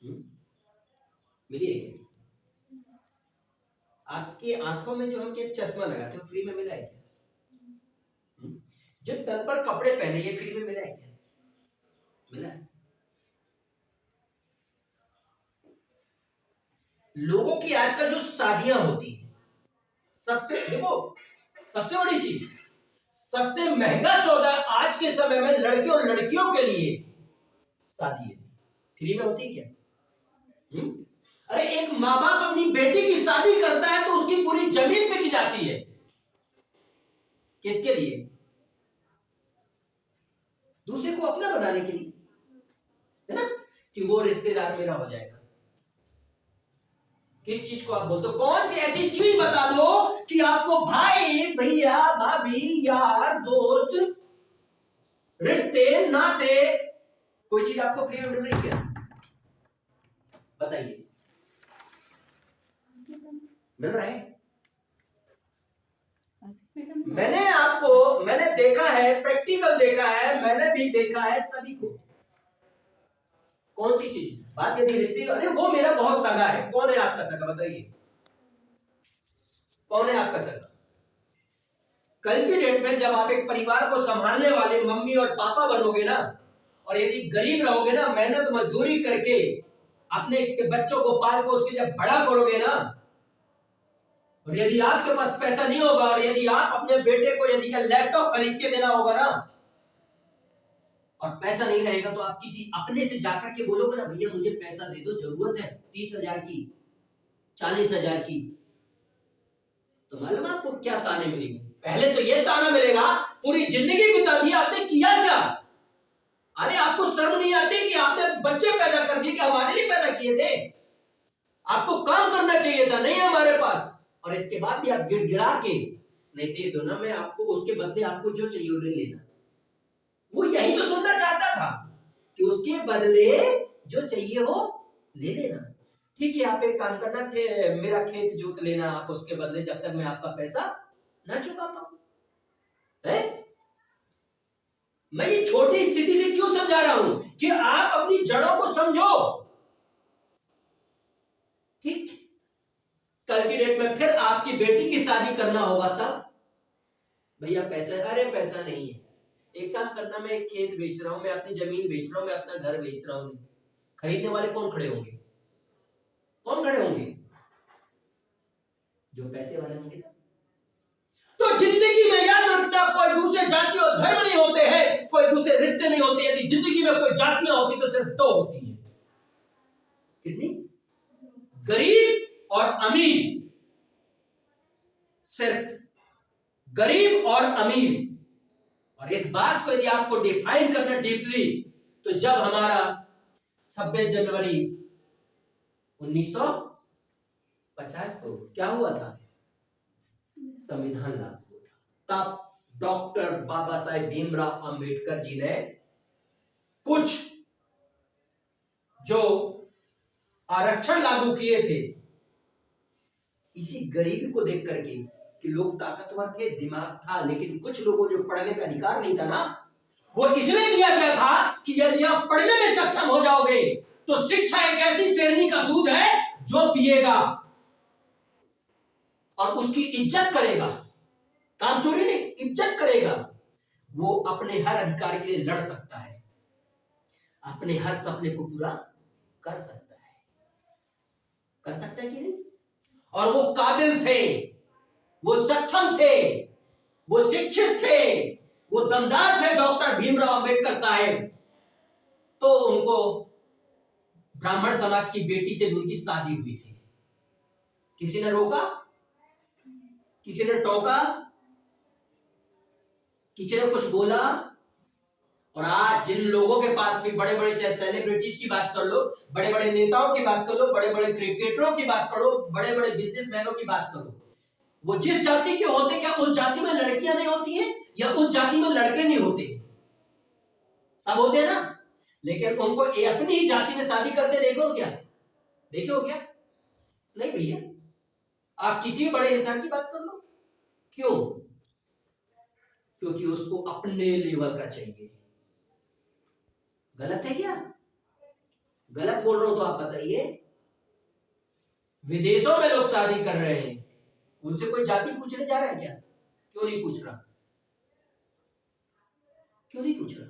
हम्म? मिली है क्या? आपकी आंखों में जो हम क्या चश्मा लगाते हो फ्री में मिला है क्या? जो तन पर कपड़े पहने ये फ्री में मिला है क्या? मिला है। लोगों की आजकल जो शादियां होती है, सबसे देखो, सबसे बड़ी चीज, सबसे महंगा सौदा आज के समय में लड़के और लड़कियों के लिए शादी है। फ्री में होती है क्या? अरे एक माँ बाप अपनी बेटी की शादी करता है तो उसकी पूरी जमीन बिक जाती है। किसके लिए? दूसरे को अपना बनाने के लिए, है ना, कि वो रिश्तेदार मेरा हो जाएगा। किस चीज को आप बोलते हो? कौन सी ऐसी चीज बता दो कि आपको भाई भैया भाभी यार दोस्त रिश्ते नाते कोई चीज आपको फ्री में मिल रही है क्या? बताइए, मिल रहा है? मैंने देखा है, प्रैक्टिकल देखा है, मैंने भी देखा है सभी को। कौन सी चीज? बात यदि रिश्ते, अरे वो मेरा बहुत सगा है। कौन है आपका सगा? बताइए, कौन है आपका सगा? कल की डेट में जब आप एक परिवार को संभालने वाले मम्मी और पापा बनोगे ना, और यदि गरीब रहोगे ना, मेहनत मजदूरी करके अपने बच्चों को पाल को उसके जब बड़ा करोगे ना, और यदि आपके पास पैसा नहीं होगा, और यदि आप अपने बेटे को यदि लैपटॉप खरीद के देना होगा ना, और पैसा नहीं रहेगा, तो आप किसी अपने से जाकर के बोलोगे ना, भैया मुझे पैसा दे दो, जरूरत है 30,000 की, 40,000 की, तो मालूम आपको क्या ताने मिलेंगे? पहले तो यह ताना मिलेगा, पूरी जिंदगी बिता दी आपने, किया क्या? अरे आपको शर्म नहीं आती कि आपने बच्चे पैदा कर दिए कि हमारे लिए पैदा किए थे? आपको काम करना चाहिए था, नहीं हमारे पास, और इसके बाद भी आप गिड़गिड़ा के नहीं दे दो ना, मैं आपको उसके बदले आपको जो चाहिए वो ले लेना। वो यही तो सुनना चाहता था कि उसके बदले जो चाहिए हो ले लेना। ठीक है, आप एक काम करना, मेरा खेत जोत लेना आप उसके बदले, जब तक मैं आपका पैसा ना चुका पाऊं। है? मैं ये छोटी स्थिति से क्यों समझा रहा हूं कि आप अपनी जड़ों को समझो। ठीक, कल की डेट में फिर आपकी बेटी की शादी करना होगा, तब भैया पैसा, अरे पैसा नहीं है, एक काम करना, मैं एक खेत बेच रहा हूं, मैं अपनी जमीन बेच रहा हूं, मैं अपना घर बेच रहा हूं, खरीदने वाले कौन खड़े होंगे? कौन खड़े होंगे? जो पैसे वाले होंगे ना। तो जिंदगी में याद रखना, कोई दूसरे जाति और धर्म नहीं होते हैं, कोई दूसरे रिश्ते नहीं होते। यदि जिंदगी में कोई जातियां होती तो सिर्फ दो होती हैं। कितनी? गरीब और अमीर। सिर्फ गरीब और अमीर। और इस बात को यदि आपको डिफाइन करना डीपली, तो जब हमारा 26 जनवरी 1950 को क्या हुआ था? संविधान लागू हुआ था। तब डॉक्टर बाबा साहेब भीमराव अंबेडकर जी ने कुछ जो आरक्षण लागू किए थे, इसी गरीबी को देख करके, कि लोग ताकतवर थे, दिमाग था, लेकिन कुछ लोगों जो पढ़ने का अधिकार नहीं था ना, वो इसलिए दिया गया था कि यदि आप पढ़ने में सक्षम हो जाओगे तो शिक्षा एक ऐसी शेरनी का दूध है जो पिएगा और उसकी इज्जत करेगा, काम चोरी नहीं, इज्जत करेगा, वो अपने हर अधिकार के लिए लड़ सकता है, अपने हर सपने को पूरा कर सकता है। कर सकता है कि नहीं? और वो काबिल थे, वो सक्षम थे, वो शिक्षित थे, वो दमदार थे डॉक्टर भीमराव अंबेडकर साहब। तो उनको ब्राह्मण समाज की बेटी से उनकी शादी हुई थी। किसी ने रोका? किसी ने टोका? किसी ने कुछ बोला? और आज जिन लोगों के पास भी बड़े बड़े, चाहे सेलिब्रिटीज की बात कर लो, बड़े बड़े नेताओं की बात कर लो, बड़े बड़े क्रिकेटरों की बात करो, बड़े बड़े बिजनेसमैनों की बात करो, वो जिस जाति के होते, क्या उस जाति में लड़कियां नहीं होती हैं, या उस जाति में लड़के नहीं होते? सब होते हैं ना। लेकिन उनको अपनी ही जाति में शादी करते देखो क्या? देखो क्या? नहीं भैया, आप किसी भी बड़े इंसान की बात कर लो, क्यों? क्योंकि उसको अपने लेवल का चाहिए। गलत है क्या? गलत बोल रहा हूं तो आप बताइए। विदेशों में लोग शादी कर रहे हैं, उनसे कोई जाति पूछने जा रहा है क्या? क्यों नहीं पूछ रहा? क्यों नहीं पूछ रहा?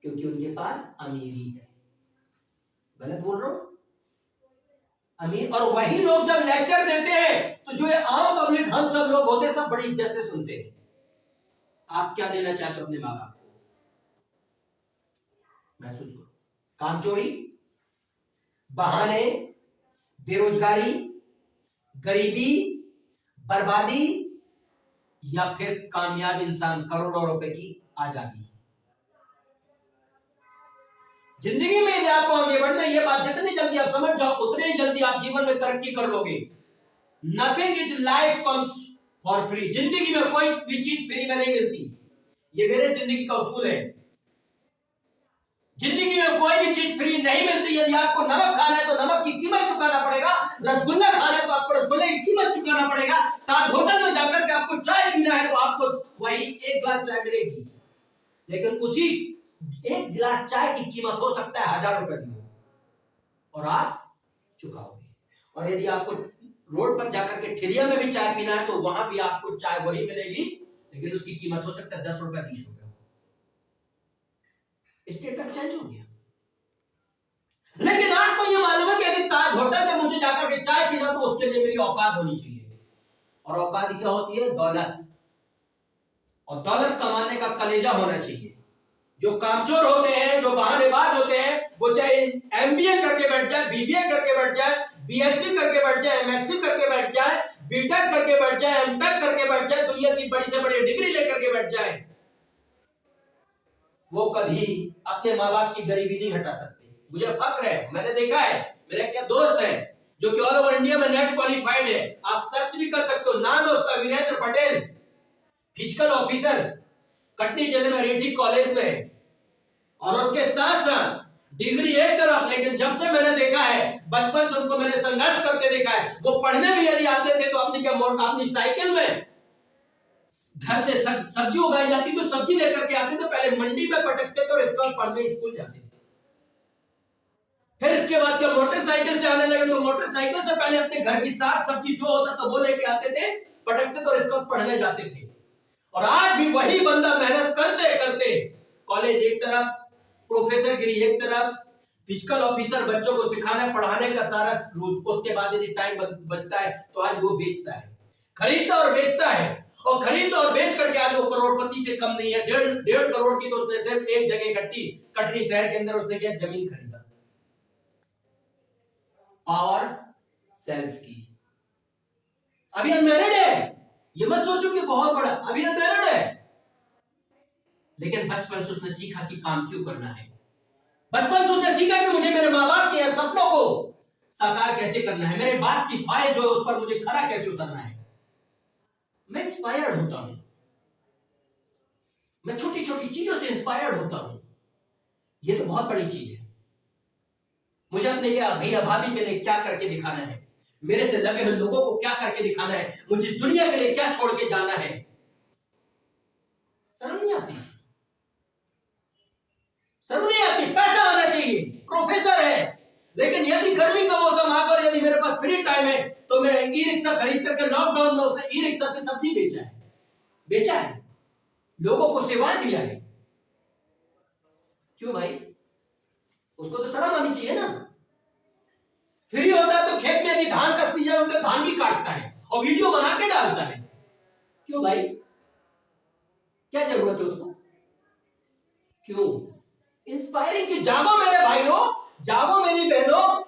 क्योंकि उनके पास अमीरी है। गलत बोल रहा हूं? अमीर। और वही लोग जब लेक्चर देते हैं तो जो ये आम पब्लिक हम सब लोग होते हैं, सब बड़ी इज्जत से सुनते हैं। आप क्या देना चाहते हो अपने माँ बाप को? महसूस करो। कामचोरी, बहाने, बेरोजगारी, गरीबी, बर्बादी, या फिर कामयाब इंसान, करोड़ों रुपए की आजादी। जिंदगी में यदि आपको आगे बढ़ना, ये बात जितनी जल्दी आप समझ जाओ उतने ही जल्दी आप जीवन में तरक्की कर लोगे। Nothing is life comes for free. जिंदगी में कोई भी चीज फ्री में नहीं मिलती। ये मेरे जिंदगी का उसूल है। जिंदगी में कोई भी चीज फ्री नहीं मिलती। यदि आपको नमक खाना है तो नमक की कीमत चुकाना पड़ेगा, रसगुल्ला खाना है तो आपको रसगुल्ले की कीमत चुकाना पड़ेगा, ताज होटल में जाकर के आपको चाय पीना है तो आपको वही एक ग्लास चाय मिलेगी। लेकिन उसी एक गिलास चाय की कीमत हो सकता है 1000 रुपए की हो, और आप चुकाओगे। और यदि आपको रोड पर जाकर के ठेलिया में भी चाय पीना है तो वहां भी आपको चाय वही मिलेगी, लेकिन उसकी कीमत हो सकता है 10 रुपए 20 रुपए। स्टेटस चेंज हो गया। लेकिन आपको ये मालूम है कि यदि ताज होटल में मुझे जाकर के चाय पीना तो उसके लिए मेरी औकात होनी चाहिए। और औकात क्या होती है? दौलत। और दौलत कमाने का कलेजा होना चाहिए। जो कामचोर होते हैं, जो बहानेबाज होते हैं, वो चाहे एमबीए करके बैठ जाए, बीबीए करके बैठ जाए, बीएससी करके बैठ जाए, एमएससी करके बैठ जाए, बीटेक करके बैठ जाए, एमटेक करके बैठ जाए, दुनिया की बड़ी से बड़ी डिग्री लेकर के बैठ जाए, वो कभी अपने माँ बाप की गरीबी नहीं हटा सकते। मुझे फक्र है, मैंने देखा है, मेरा क्या दोस्त है जो कि ऑल ओवर इंडिया में नेट क्वालिफाइड है। आप सर्च भी कर सकते हो, नाम है उसका वीरेंद्र पटेल, फिजिकल ऑफिसर, कटनी जिले में रेड्डी कॉलेज में। और उसके साथ साथ डिग्री एक तरफ, लेकिन जब से मैंने देखा है, बचपन से उनको मैंने संघर्ष करते देखा है। वो पढ़ने भी यदि आते थे तो अपनी साइकिल में घर से सब्जी उगाई जाती तो सब्जी लेकर के आते थे, पहले मंडी में पटकते थे और इसके बाद पढ़ने स्कूल जाते थे। फिर इसके बाद क्या मोटरसाइकिल से आने लगे तो मोटरसाइकिल से पहले अपने घर की साग सब्जी जो होता था वो लेके आते थे, पटकते थे और इसके बाद पढ़ने जाते थे। और आज भी वही बंदा मेहनत करते करते, कॉलेज एक तरफ, प्रोफेसर गिरी एक तरफ, फिजिकल ऑफिसर, बच्चों को सिखाने पढ़ाने का सारा रोज, उसके बाद यदि टाइम बचता है तो आज वो बेचता है, खरीदता और बेचता है। और खरीद और बेच करके आज वो करोड़पति से कम नहीं है। 1.5 करोड़ की तो उसने सिर्फ एक जगह इकट्ठी, कटनी शहर के अंदर उसने क्या जमीन खरीदा, पावर सेल्स की। अभी अनमैरिड है, ये मत सोचो कि बहुत बड़ा, अभी अनमैरिड है, लेकिन बचपन से उसने सीखा कि काम क्यों करना है। बचपन से उसने सीखा कि मुझे मेरे माँ बाप के सपनों को साकार कैसे करना है, मेरे बाप की ख्वाहिश जो है उस पर मुझे खरा कैसे उतरना है। मैं इंस्पायर्ड होता हूं, मैं छोटी छोटी चीजों से इंस्पायर्ड होता हूं। ये तो बहुत बड़ी चीज है। मुझे अपने भैया भाभी के लिए क्या करके दिखाना है, मेरे से लगे हुए लोगों को क्या करके दिखाना है, मुझे दुनिया के लिए क्या छोड़ के जाना है। शर्म नहीं आती? शर्म नहीं आती? पैसा आना चाहिए, प्रोफेसर है, लेकिन यदि गर्मी का मौसम आकर यदि मेरे पास फ्री टाइम है तो मैं ई रिक्शा खरीद करके, लॉकडाउन में उसने ई रिक्शा से सब्जी बेचा है, लोगों को सेवाएं दिया है। क्यों भाई? उसको तो शर्म आनी चाहिए ना। फ्री होता है तो खेत में यदि धान का सीजन होता है धान भी काटता है और वीडियो बना के डालता है। क्यों भाई? क्या जरूरत है उसको? क्यों? इंस्पायरिंग की जागो मेरे भाइयों, जागो मेरी बहनों,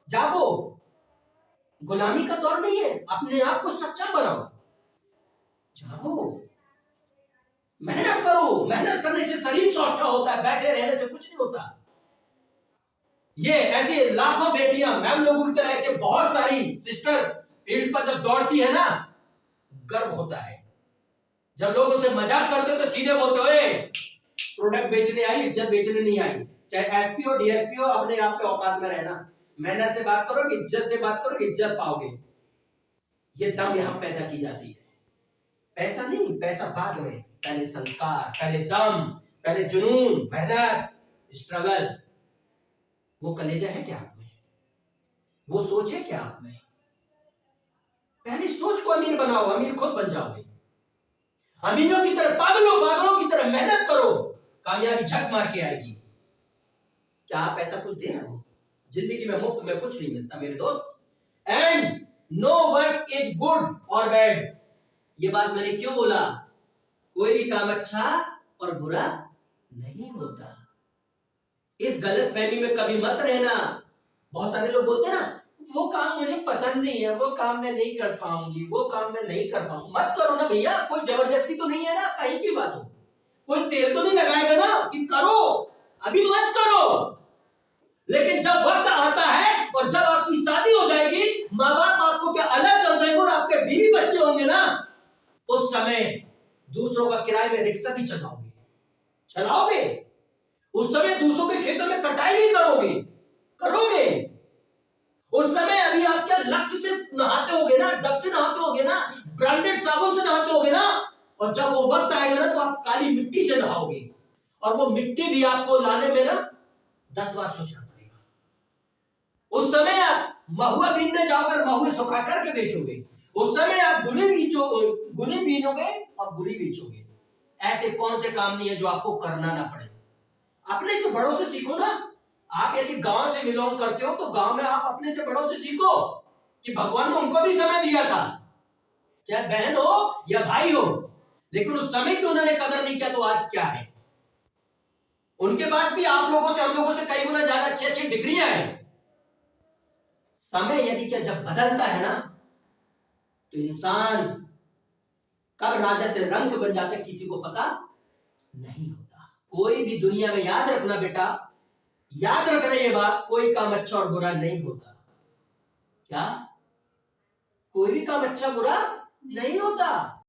जागो। गुलामी का दौर नहीं है, अपने आप को सक्षम बनाओ, जागो, मेहनत करो। मेहनत करने से शरीर सौष्ठा होता है, बैठे रहने से कुछ नहीं होता। ये ऐसी लाखों बेटियां मैम लोगों की तरह, ऐसे बहुत सारी सिस्टर फील्ड पर जब दौड़ती है ना, गर्व होता है। जब लोग उनसे मजाक करते तो सीधे बोलते हुए प्रोडक्ट बेचने आई, इज्जत बेचने नहीं आई। चाहे एसपी हो डीएसपी हो, अपने आप के औकात में रहना, मैनर से बात करो, इज्जत से बात करो, इज्जत पाओगे। ये दम यहां पैदा की जाती है, पैसा नहीं, पैसा बाद में, पहले संस्कार, पहले दम, पहले जुनून, मेहनत, स्ट्रगल। वो कलेजा है क्या आप में? वो सोच है क्या आप में? पहले सोच को अमीर बनाओ, अमीर खुद बन जाओगे। अमीरों की तरह पागलों पागलों की तरह मेहनत करो, कामयाबी झक मार के आएगी। क्या आप ऐसा कुछ दे रहे हो? जिंदगी में मुफ्त में कुछ नहीं मिलता मेरे दोस्त। And no work is good और बैड। ये बात मैंने क्यों बोला? कोई भी काम अच्छा और बुरा नहीं होता। इस गलत फहमी में कभी मत रहना। बहुत सारे लोग बोलते हैं ना, वो काम मुझे पसंद नहीं है, वो काम मैं नहीं कर पाऊंगी, वो काम मैं नहीं कर पाऊंगी। मत करो ना भैया, कोई जबरदस्ती तो नहीं है ना, कहीं की बात हो। कोई तेल तो नहीं लगाएगा ना कि करो, अभी मत करो। लेकिन जब वक्त आता है और जब आपकी शादी हो जाएगी, माँ बाप आपको क्या अलग कर देंगे और आपके बीवी बच्चे होंगे ना, उस समय दूसरों का किराए में रिक्शा भी चलाओगे। उस समय दूसरों के खेतों में कटाई भी करोगे। उस समय अभी आप क्या लक्ष्य से नहाते होगे ना, डब से नहाते होगे ना, ब्रांडेड साबुन से नहाते होगे ना, और जब वो वक्त आएगा ना तो आप काली मिट्टी से नहाओगे, और वो मिट्टी भी आपको लाने में ना 10 बार सोचना पड़ेगा। उस समय आप महुआ बीनने जाओगे और महुए सुखा करके बेचोगे। उस समय आप गुली बीनोगे और गुली बेचोगे। ऐसे कौन से काम नहीं है जो आपको करना ना पड़े? अपने से बड़ों से सीखो ना। आप यदि गांव से बिलोंग करते हो तो गांव में आप अपने से बड़ों से सीखो कि भगवान ने उनको भी समय दिया था, चाहे बहन हो या भाई हो, लेकिन उस समय की उन्होंने कदर नहीं किया तो आज क्या है? उनके पास भी आप लोगों से, हम लोगों से कई गुना ज्यादा अच्छी अच्छी डिग्रियां हैं। समय यदि क्या जब बदलता है ना तो इंसान कब राजा से रंक बन जाता है किसी को पता नहीं होता। कोई भी दुनिया में, याद रखना बेटा, याद रखना ये बात, कोई काम अच्छा और बुरा नहीं होता। क्या? कोई भी काम अच्छा बुरा नहीं होता।